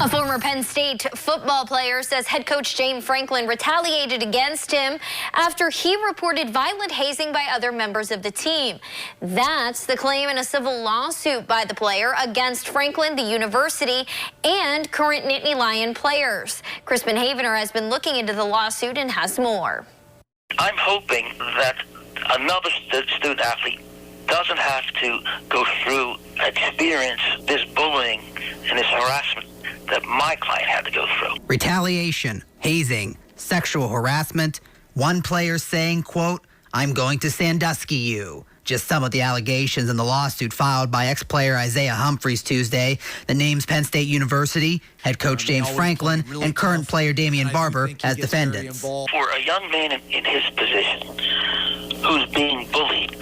A former Penn State football player says head coach James Franklin retaliated against him after he reported violent hazing by other members of the team. That's the claim in a civil lawsuit by the player against Franklin, the university, and current Nittany Lion players. Crispin Havener has been looking into the lawsuit and has more. I'm hoping that another student athlete doesn't have to go through, experience this bullying and this harassment that my client had to go through. Retaliation, hazing, sexual harassment. One player saying, quote, "I'm going to Sandusky you." Just some of the allegations in the lawsuit filed by ex-player Isaiah Humphries Tuesday that names Penn State University, head coach James Franklin, and current player Damian Barber as defendants. For a young man in his position who's being bullied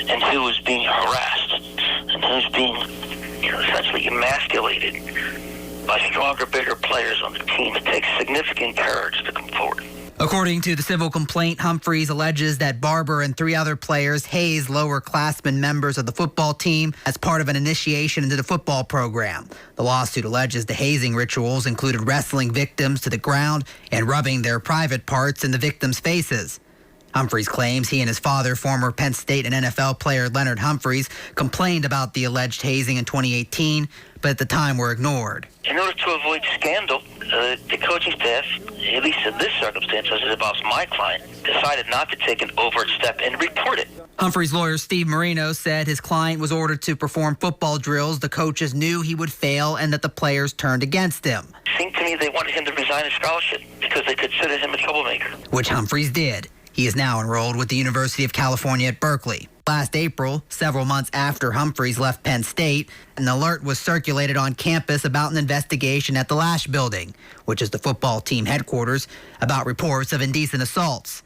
and who is being harassed and who's being essentially emasculated by stronger, bigger players on the team, it takes significant courage to come forward. According to the civil complaint, Humphries alleges that Barber and 3 other players hazed lower-classmen members of the football team as part of an initiation into the football program. The lawsuit alleges the hazing rituals included wrestling victims to the ground and rubbing their private parts in the victims' faces. Humphries claims he and his father, former Penn State and NFL player Leonard Humphries, complained about the alleged hazing in 2018, but at the time were ignored. In order to avoid scandal, the coaching staff, at least in this circumstance as it involves my client, decided not to take an overt step and report it. Humphries' lawyer Steve Marino said his client was ordered to perform football drills the coaches knew he would fail and that the players turned against him. It seemed to me they wanted him to resign his scholarship because they considered him a troublemaker. Which Humphries did. He is now enrolled with the University of California at Berkeley. Last April, several months after Humphries left Penn State, an alert was circulated on campus about an investigation at the Lash Building, which is the football team headquarters, about reports of indecent assaults.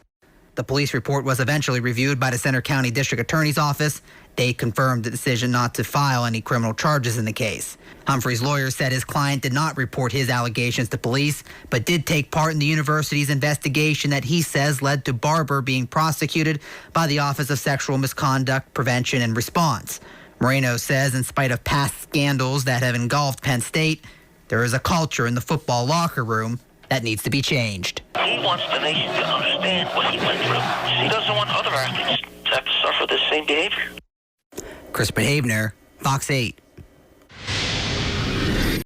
The police report was eventually reviewed by the Center County District Attorney's Office. They confirmed the decision not to file any criminal charges in the case. Humphries' lawyer said his client did not report his allegations to police, but did take part in the university's investigation that he says led to Barber being prosecuted by the Office of Sexual Misconduct Prevention and Response. Marino says in spite of past scandals that have engulfed Penn State, there is a culture in the football locker room that needs to be changed. He wants the nation to understand what he went through. He doesn't want other athletes to have to suffer the same behavior. Crispin Havener, Fox 8.